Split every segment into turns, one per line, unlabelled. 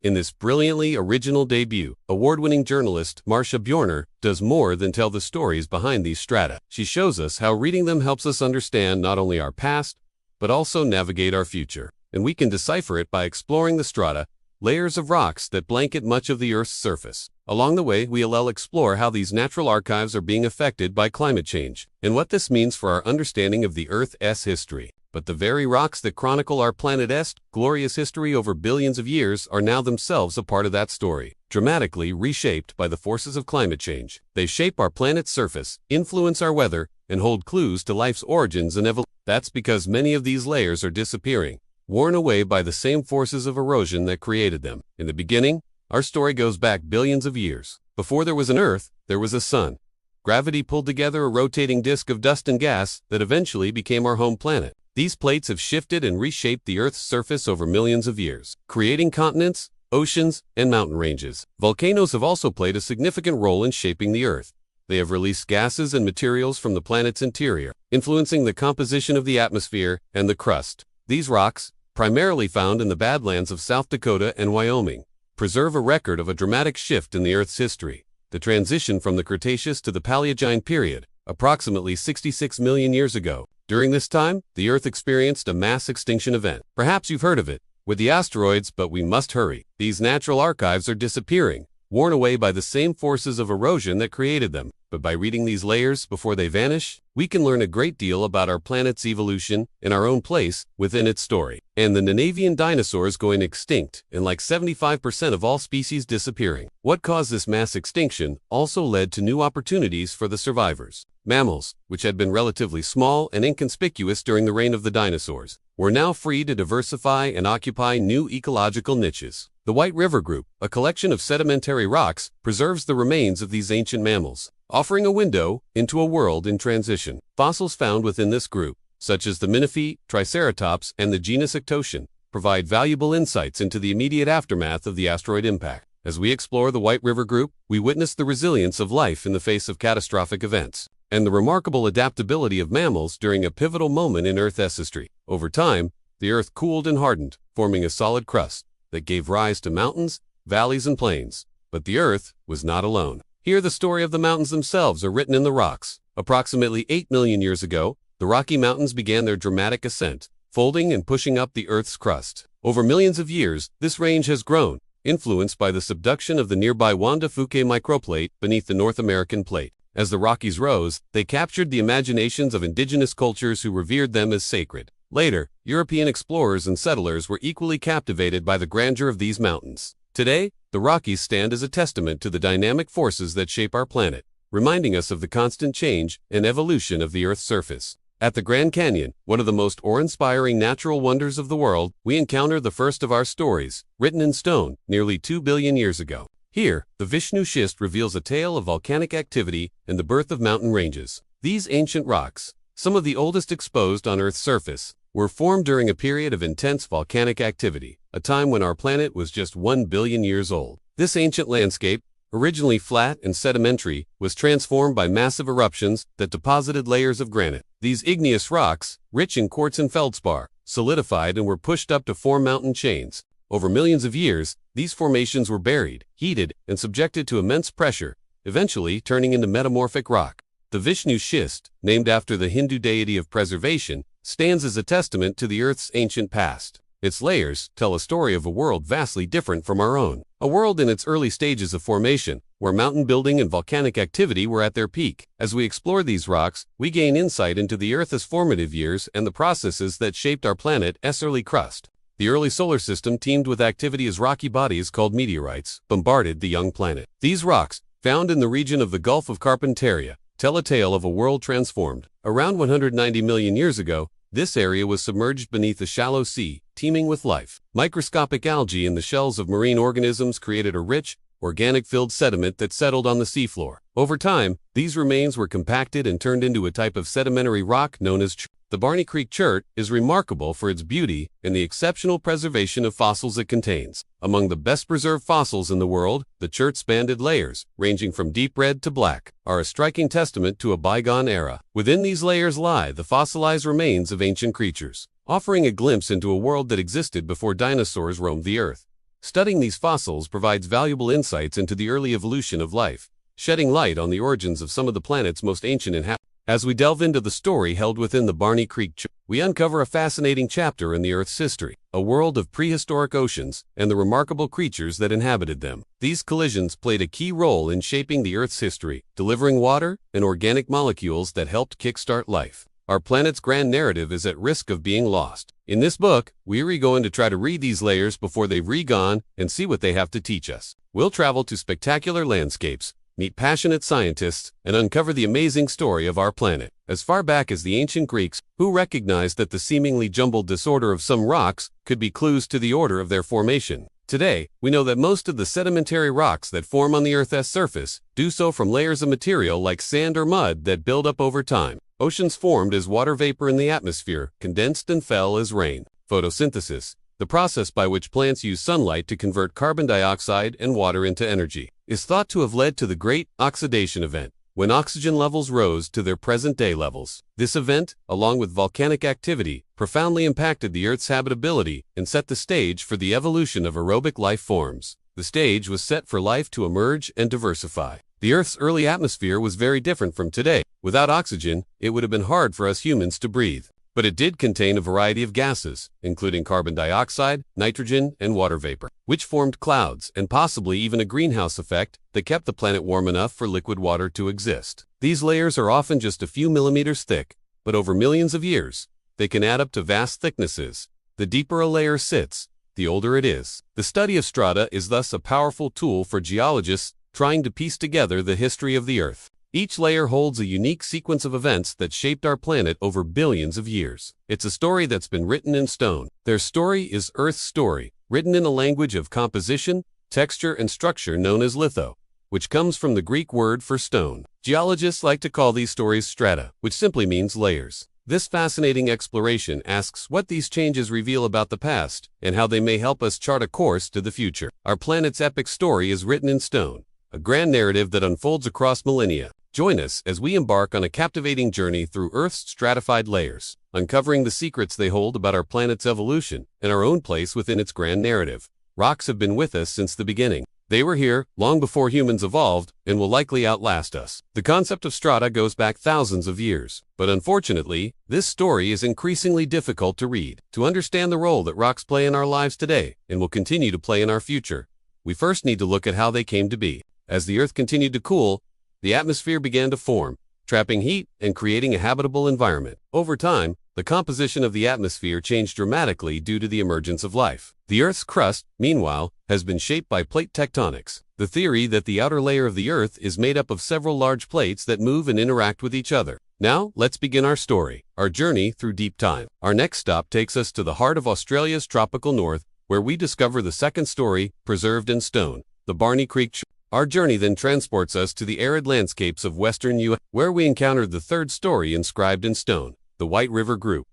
In this brilliantly original debut, award-winning journalist Marcia Bjorner does more than tell the stories behind these strata. She shows us how reading them helps us understand not only our past, but also navigate our future. And we can decipher it by exploring the strata, layers of rocks that blanket much of the Earth's surface. Along the way, we'll explore how these natural archives are being affected by climate change, and what this means for our understanding of the Earth's history. But the very rocks that chronicle our planet's glorious history over billions of years are now themselves a part of that story, dramatically reshaped by the forces of climate change. They shape our planet's surface, influence our weather, and hold clues to life's origins and evolution. That's because many of these layers are disappearing, worn away by the same forces of erosion that created them. In the beginning, our story goes back billions of years. Before there was an Earth, there was a sun. Gravity pulled together a rotating disk of dust and gas that eventually became our home planet. These plates have shifted and reshaped the Earth's surface over millions of years, creating continents, oceans, and mountain ranges. Volcanoes have also played a significant role in shaping the Earth. They have released gases and materials from the planet's interior, influencing the composition of the atmosphere and the crust. These rocks, primarily found in the Badlands of South Dakota and Wyoming, preserve a record of a dramatic shift in the Earth's history, the transition from the Cretaceous to the Paleogene period, approximately 66 million years ago. During this time, the Earth experienced a mass extinction event. Perhaps you've heard of it, with the asteroids, but we must hurry. These natural archives are disappearing, worn away by the same forces of erosion that created them. But by reading these layers before they vanish, we can learn a great deal about our planet's evolution and our own place within its story. And the Nanavian dinosaurs going extinct, and like 75% of all species disappearing. What caused this mass extinction also led to new opportunities for the survivors. Mammals, which had been relatively small and inconspicuous during the reign of the dinosaurs, were now free to diversify and occupy new ecological niches. The White River Group, a collection of sedimentary rocks, preserves the remains of these ancient mammals, offering a window into a world in transition. Fossils found within this group, such as the Minifee, Triceratops, and the genus Ectosian, provide valuable insights into the immediate aftermath of the asteroid impact. As we explore the White River Group, we witness the resilience of life in the face of catastrophic events, and the remarkable adaptability of mammals during a pivotal moment in Earth's history. Over time, the Earth cooled and hardened, forming a solid crust that gave rise to mountains, valleys, and plains. But the Earth was not alone. Here the story of the mountains themselves are written in the rocks. Approximately 8 million years ago, the Rocky Mountains began their dramatic ascent, folding and pushing up the Earth's crust. Over millions of years, this range has grown, influenced by the subduction of the nearby Juan de Fuca microplate beneath the North American plate. As the Rockies rose, they captured the imaginations of indigenous cultures who revered them as sacred. Later, European explorers and settlers were equally captivated by the grandeur of these mountains. Today, the Rockies stand as a testament to the dynamic forces that shape our planet, reminding us of the constant change and evolution of the Earth's surface. At the Grand Canyon, one of the most awe-inspiring natural wonders of the world, we encounter the first of our stories, written in stone, nearly 2 billion years ago. Here, the Vishnu Schist reveals a tale of volcanic activity and the birth of mountain ranges. These ancient rocks, some of the oldest exposed on Earth's surface, were formed during a period of intense volcanic activity, a time when our planet was just 1 billion years old. This ancient landscape, originally flat and sedimentary, was transformed by massive eruptions that deposited layers of granite. These igneous rocks, rich in quartz and feldspar, solidified and were pushed up to form mountain chains. Over millions of years, these formations were buried, heated, and subjected to immense pressure, eventually turning into metamorphic rock. The Vishnu Schist, named after the Hindu deity of preservation, stands as a testament to the Earth's ancient past. Its layers tell a story of a world vastly different from our own, a world in its early stages of formation, where mountain building and volcanic activity were at their peak. As we explore these rocks, we gain insight into the Earth's formative years and the processes that shaped our planet's early crust. The early solar system teemed with activity as rocky bodies called meteorites bombarded the young planet. These rocks, found in the region of the Gulf of Carpentaria, tell a tale of a world transformed. Around 190 million years ago, this area was submerged beneath a shallow sea, teeming with life. Microscopic algae in the shells of marine organisms created a rich, organic-filled sediment that settled on the seafloor. Over time, these remains were compacted and turned into a type of sedimentary rock known as chert. The Barney Creek chert is remarkable for its beauty and the exceptional preservation of fossils it contains. Among the best-preserved fossils in the world, the chert's banded layers, ranging from deep red to black, are a striking testament to a bygone era. Within these layers lie the fossilized remains of ancient creatures, offering a glimpse into a world that existed before dinosaurs roamed the Earth. Studying these fossils provides valuable insights into the early evolution of life, shedding light on the origins of some of the planet's most ancient inhabitants. As we delve into the story held within the Barney Creek, we uncover a fascinating chapter in the Earth's history, a world of prehistoric oceans and the remarkable creatures that inhabited them. These collisions played a key role in shaping the Earth's history, delivering water and organic molecules that helped kickstart life. Our planet's grand narrative is at risk of being lost. In this book, we're going to try to read these layers before they've re-gone and see what they have to teach us. We'll travel to spectacular landscapes, meet passionate scientists, and uncover the amazing story of our planet. As far back as the ancient Greeks, who recognized that the seemingly jumbled disorder of some rocks could be clues to the order of their formation. Today, we know that most of the sedimentary rocks that form on the Earth's surface do so from layers of material like sand or mud that build up over time. Oceans formed as water vapor in the atmosphere, condensed and fell as rain. Photosynthesis, the process by which plants use sunlight to convert carbon dioxide and water into energy, is thought to have led to the Great Oxidation Event, when oxygen levels rose to their present-day levels. This event, along with volcanic activity, profoundly impacted the Earth's habitability and set the stage for the evolution of aerobic life forms. The stage was set for life to emerge and diversify. The Earth's early atmosphere was very different from today. Without oxygen, it would have been hard for us humans to breathe. But it did contain a variety of gases, including carbon dioxide, nitrogen, and water vapor, which formed clouds and possibly even a greenhouse effect that kept the planet warm enough for liquid water to exist. These layers are often just a few millimeters thick, but over millions of years, they can add up to vast thicknesses. The deeper a layer sits, the older it is. The study of strata is thus a powerful tool for geologists trying to piece together the history of the Earth. Each layer holds a unique sequence of events that shaped our planet over billions of years. It's a story that's been written in stone. Their story is Earth's story, written in a language of composition, texture, and structure known as litho, which comes from the Greek word for stone. Geologists like to call these stories strata, which simply means layers. This fascinating exploration asks what these changes reveal about the past and how they may help us chart a course to the future. Our planet's epic story is written in stone, a grand narrative that unfolds across millennia. Join us as we embark on a captivating journey through Earth's stratified layers, uncovering the secrets they hold about our planet's evolution and our own place within its grand narrative. Rocks have been with us since the beginning. They were here long before humans evolved and will likely outlast us. The concept of strata goes back thousands of years, but unfortunately, this story is increasingly difficult to read. To understand the role that rocks play in our lives today and will continue to play in our future, we first need to look at how they came to be. As the Earth continued to cool, the atmosphere began to form, trapping heat and creating a habitable environment. Over time, the composition of the atmosphere changed dramatically due to the emergence of life. The Earth's crust, meanwhile, has been shaped by plate tectonics, the theory that the outer layer of the Earth is made up of several large plates that move and interact with each other. Now, let's begin our story, our journey through deep time. Our next stop takes us to the heart of Australia's tropical north, where we discover the second story, preserved in stone, the Barney Creek. Our journey then transports us to the arid landscapes of western US, where we encountered the third story inscribed in stone, the White River Group.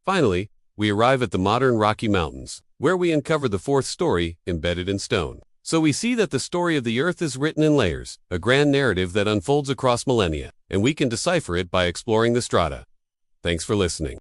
Finally, we arrive at the modern Rocky Mountains, where we uncover the fourth story, embedded in stone. So we see that the story of the Earth is written in layers, a grand narrative that unfolds across millennia, and we can decipher it by exploring the strata. Thanks for listening.